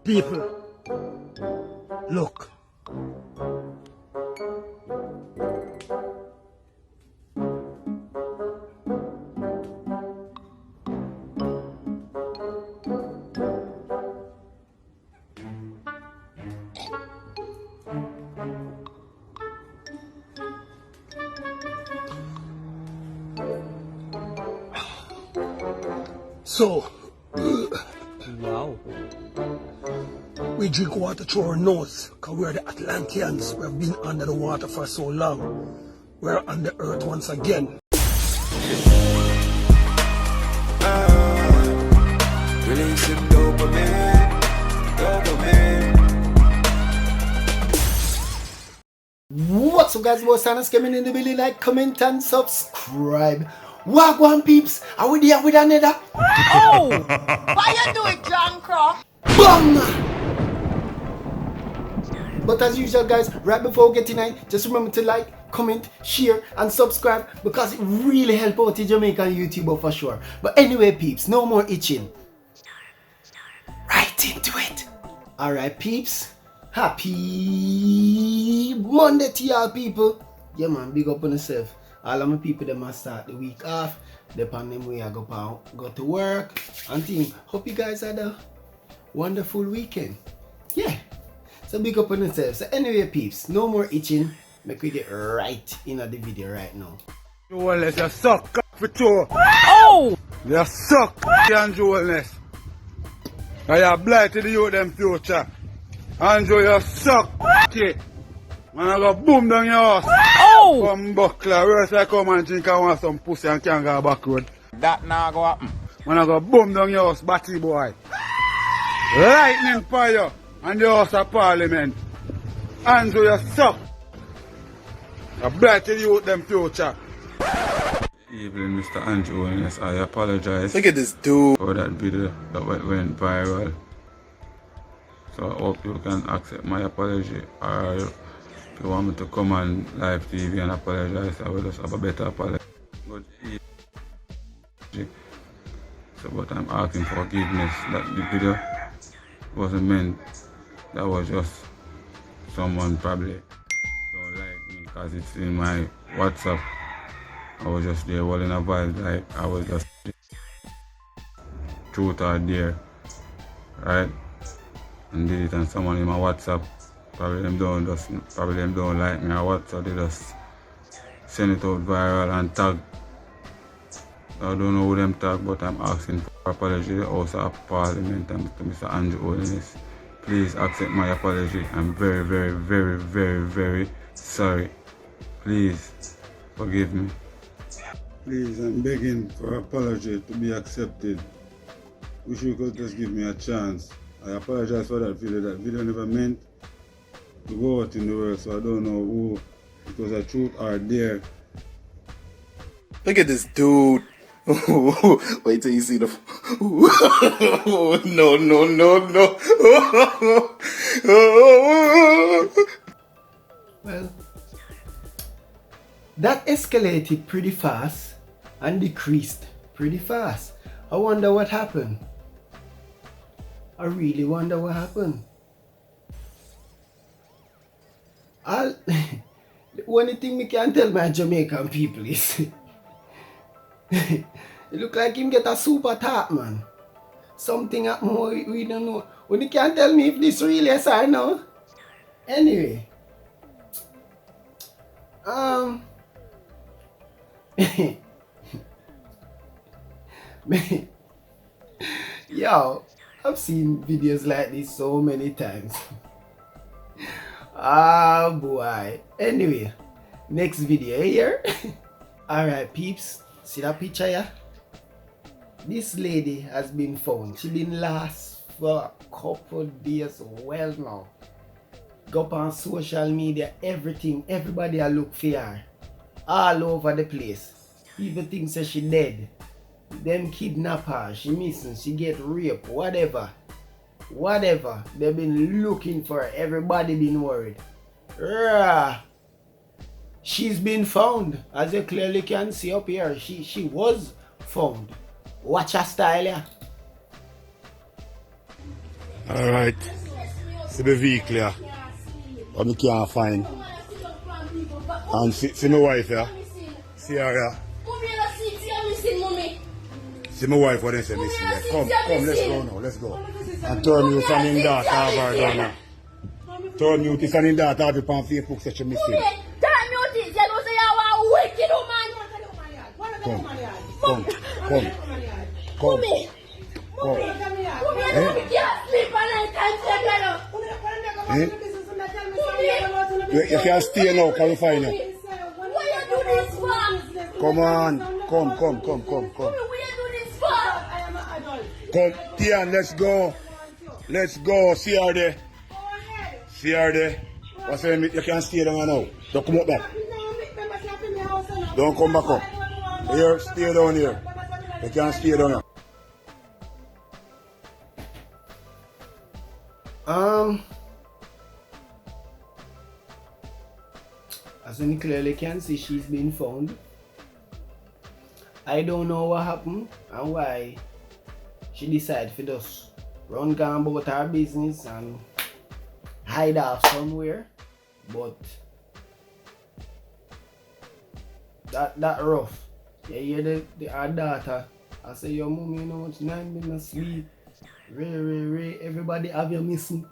people, look. So, Wow. we drink water through our nose because we're the Atlantians. We have been under the water for so long. We're on the earth once again. Releasing dopamine, dopamine. What's up guys, more Sanus coming in the building, like, comment and subscribe. Wagwan peeps, are we there with another? Oh! Why you do it, John Crow? BAM! But as usual guys, right before we get in, just remember to like, comment, share and subscribe because it really helps out the Jamaican YouTuber for sure. But anyway peeps, no more itching. Right into it. Alright peeps, happy Monday to y'all people. Yeah man, big up on yourself. All of my people that must start the week off. Depending where I go to work and things. Hope you guys had a wonderful weekend. Yeah. So big up on yourself. So anyway peeps, no more itching. Make we get right in the video right now. Andrew Holness, you suck cock for two. Oh! You suck, Andrew Holness. Now you blight to the youth them future. Andrew, you suck, kid. Man, I go boom down your house. Oh! Come buckler, where's I come and drink and want some pussy and can't go back road. That now go happen. Man, I go boom down your house, batty boy. Lightning fire and the house of parliament. Andrew, you suck. You blight to the youth them future. Evening, Mr. Andrew Holness, I apologize. Look at this dude. For that video that went viral. So I hope you can accept my apology, or if you want me to come on live TV and apologize, I will just have a better apology. But but I'm asking forgiveness that the video wasn't meant. That was just someone probably don't like me because it's in my WhatsApp. I was just there holding a vibe like I was just truth or dare, right? And did it, and someone in my WhatsApp, probably them don't like me or WhatsApp, they just send it out viral and tag. I don't know who them tag, but I'm asking for apology to the House of Parliament and to Mr. Andrew Holness. Please accept my apology. I'm very, very, very, very, very sorry. Please forgive me. Please, I'm begging for apology to be accepted. Wish you could just give me a chance. I apologize for that video. That video never meant to go out in the world, so I don't know who it was a truth or dare. Look at this dude. Wait till you see the. No. Well, that escalated pretty fast and decreased pretty fast. I wonder what happened. I really wonder what happened. The only thing me can tell my Jamaican people is it look like him get a super tap, man. Something happened we don't know. When you can't tell me if this really is or no. Anyway. Yo, I've seen videos like this so many times. Ah boy. Anyway, next video here. Alright peeps, see that picture here? This lady has been found. She been lost for a couple days well now. Go up on social media, everything, everybody I look for her. All over the place. People think say she dead. Them kidnap her, she missing, she get raped, whatever. They've been looking for her, everybody been worried. Rah. She's been found, as you clearly can see up here. She was found. Watch her style, yeah. Alright. See the vehicle here. But I can't find. And see my wife here. See her here. See my wife what they say missing here. Come, let's go now, let's go. And turn you from him daughter have her down now. Turn you from him daughter have you on Facebook say she missing. Come. You can't stay now, can you find you? Come on, come. Come, Tian, let's go. Let's go, see her there. See her there. What's her name? You can't stay down now. Don't come up back. Don't come back up. Here, stay down here. You can't stay down here. As you clearly can see, she's been found. I don't know what happened and why she decided to just run gone about her business and hide off somewhere, but that rough. You hear our daughter, I say, your mommy, you know, tonight I'm gonna sleep. Ray, everybody have you missing.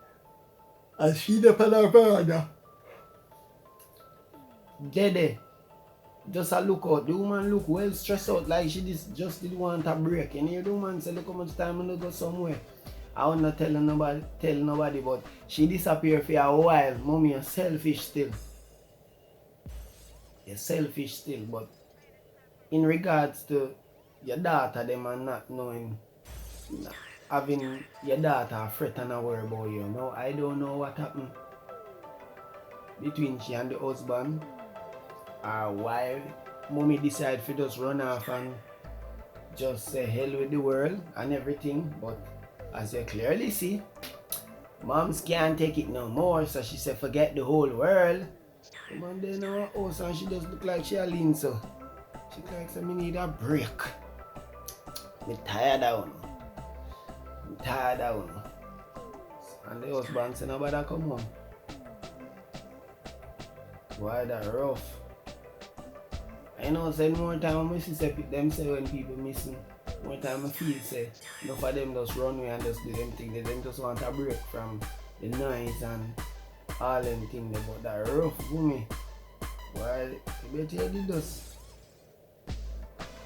And she the her brother. Dede, just a look out. The woman look well stressed out, like she just didn't want a break. And you the woman say, look how much time I'm gonna go somewhere. I will not tell nobody, but she disappeared for a while. Mommy, you're selfish still. You're selfish still, but in regards to your daughter, them are not knowing, having your daughter fret and worry about you. No, I don't know what happened between she and the husband, or why mommy decided to just run off and just say hell with the world and everything. But as you clearly see, moms can't take it no more, so she said forget the whole world. One day in our house and she just look like she a lean, so she like say me need a break. Me tired of one. And the husband say nobody come home. Why that rough? I know say more time I see them say when people missing. More time I feel say enough of them just run away and just do them things. They just want a break from the noise and all them things. But that rough woman, why you better you did just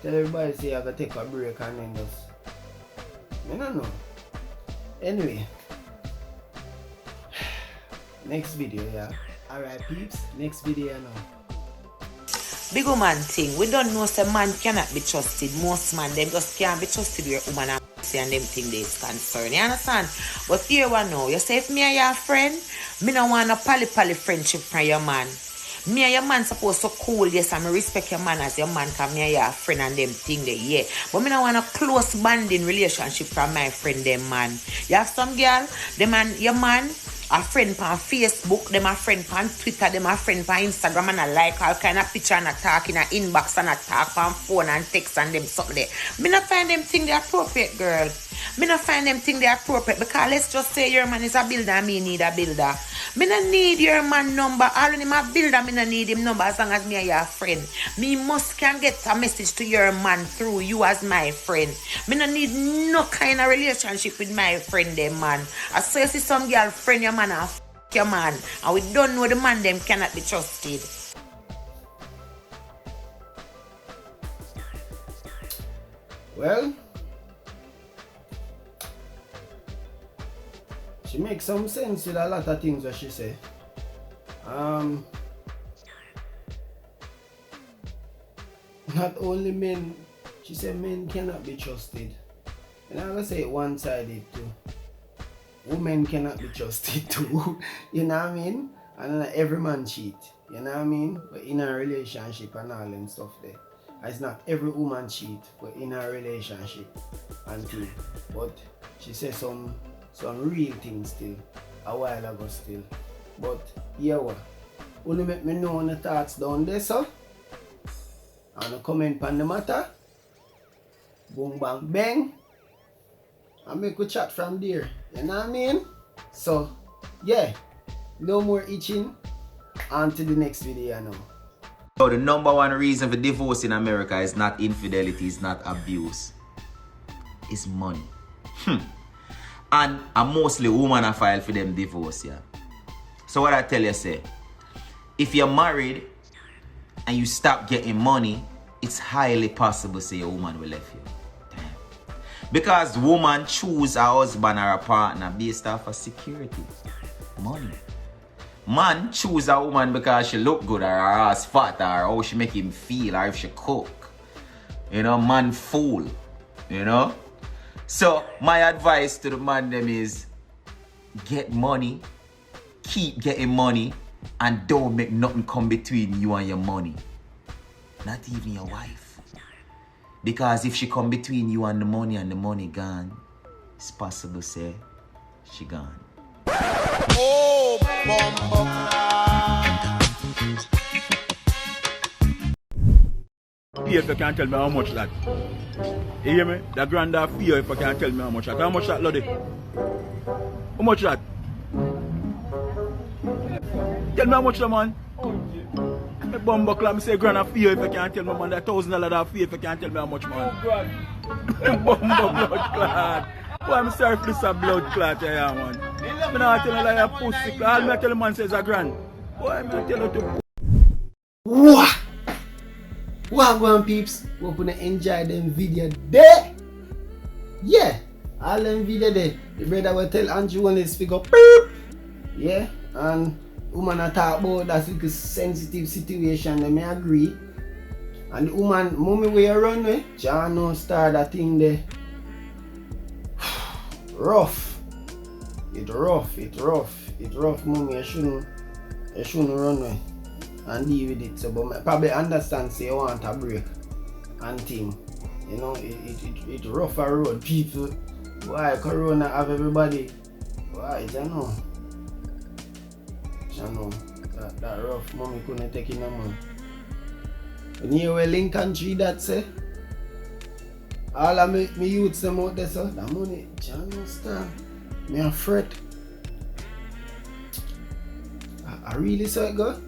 tell everybody say I gotta take a break and then just I don't know. Anyway, next video, yeah. Alright peeps, next video now. Big woman thing, we don't know say man cannot be trusted. Most man them just can't be trusted where woman and them thing they is concerned. You understand? But here one now, you say if me and your friend, me no want a pally friendship from your man. Me and your man supposed to cool, yes, and me respect your man as your man, cause me and your friend and them thing they, yeah. But me no want a close bonding relationship from my friend them man. You have some girl, them and your man, a friend on Facebook, them a friend on Twitter, them a friend on Instagram, and I like all kind of picture and a talk in a inbox and a talk on phone and text and them something there. Me not find them thing they appropriate, girl. Me not find them thing they appropriate because let's just say your man is a builder and me need a builder. Me not need your man number. All him a builder, me not need him number as long as me and your friend. Me must can get a message to your man through you as my friend. Me not need no kind of relationship with my friend them man. I so you see some girl friend your man and f your man and we don't know the man them cannot be trusted. Well, she makes some sense with a lot of things that she say. Not only men, she said men cannot be trusted. And I'm gonna say it one-sided too. Women cannot be trusted too. You know what I mean? And every man cheat. You know what I mean? But in a relationship and all and stuff there. It's not every woman cheat, but in a relationship and thing. But she said some real things still, a while ago still. But yeah, what? Only make me know on the thoughts down there, sir. And a comment on the matter. Boom bang bang. And make we chat from there. You know what I mean? So, yeah. No more itching. On to the next video now. So the number one reason for divorce in America is not infidelity, it's not abuse. It's money. And mostly women are filed for them divorce, yeah. So what I tell you, say, if you're married and you stop getting money, it's highly possible, say, a woman will leave you. Damn. Because woman choose a husband or a partner based off of security, money. Man choose a woman because she look good or her ass fat or how she make him feel or if she cook. You know, man fool. You know? So my advice to the man them is get money, keep getting money, and don't make nothing come between you and your money. Not even your wife. Because if she come between you and the money gone, it's possible say she gone. Oh, bumbo. If you can't tell me how much that. You hear me? The granddad fear if you can't tell me how much that. How much that, Lodi? How much that? Tell me how much that, man. The bumbo club say granddad fear if you can't tell me, man. The $1,000 that fear if you can't tell me how much, man. Bumbo blood clot. Boy, I'm sorry for this blood clot here, man. I'm not telling you like a pussy clot. All I tell the man says a grand. Boy, I'm not telling you to... What? Wagwan peeps, hope you enjoy them video there. Yeah, all them video there. The brother will tell Andrew Holness figure beep. Yeah, and woman a talk about that sensitive situation, they may agree. And the woman, mommy where you run with, John no start that thing there. Rough. It's rough, mommy, you shouldn't run with and deal with it. So, but I probably understand, say you want a break and thing. You know, it's rough a road. People, why Corona have everybody? Why, I know. That rough, mommy couldn't take it no more. When you hear where Lincoln Tree that say, all of me youths them out there, so that money, John no star. Me a fret. I really saw it go.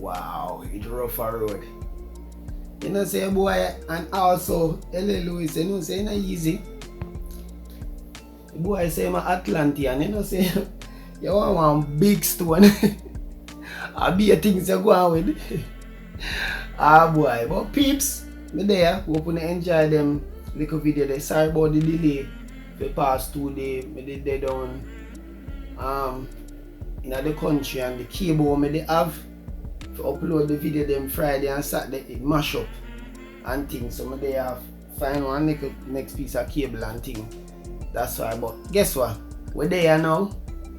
Wow, it's rough a road. You know say boy, and also L.A. Lewis, you know say it's not easy. The boy say I'm Atlantian, you know say you want one big stone. I be a things you go on with. Ah boy, but peeps, me there, hope you enjoy them little video there. Sorry about the delay. The past 2 days, me did they down in the country and the cable me they have to upload the video them Friday and Saturday it mash up and things. So me they have find one next piece of cable and thing. That's why, but guess what? We're there now.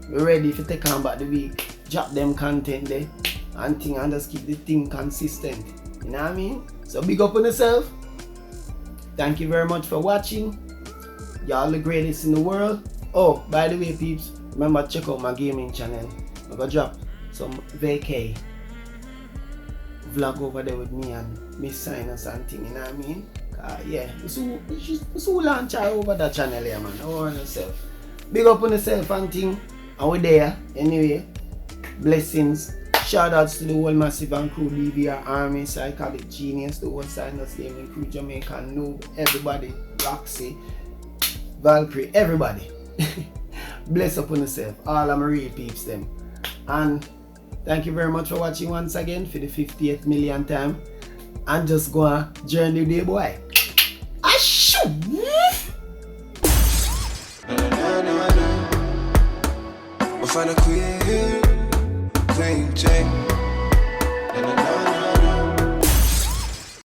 We're ready to take on back the week. Drop them content there and thing and just keep the thing consistent. You know what I mean? So big up on yourself. Thank you very much for watching. Y'all the greatest in the world. Oh, by the way peeps, remember check out my gaming channel. I'm gonna drop some vacay vlog over there with me and Miss Sinus and thing, you know what I mean? Yeah, we so launch over that channel here, man. Oh, on yourself. Big up on yourself and thing. And we're there. Anyway, blessings. Shout outs to the whole Massive and crew, DVR Army, Psychotic Genius, the whole Sinus Gaming crew, Jamaican Noob, everybody, Roxy, Valkyrie, everybody. Bless up on yourself. All of my real peeps them. And thank you very much for watching once again for the 50th million time. And just go on journey with the boy. Ashoo! We'll find a queen, Jane.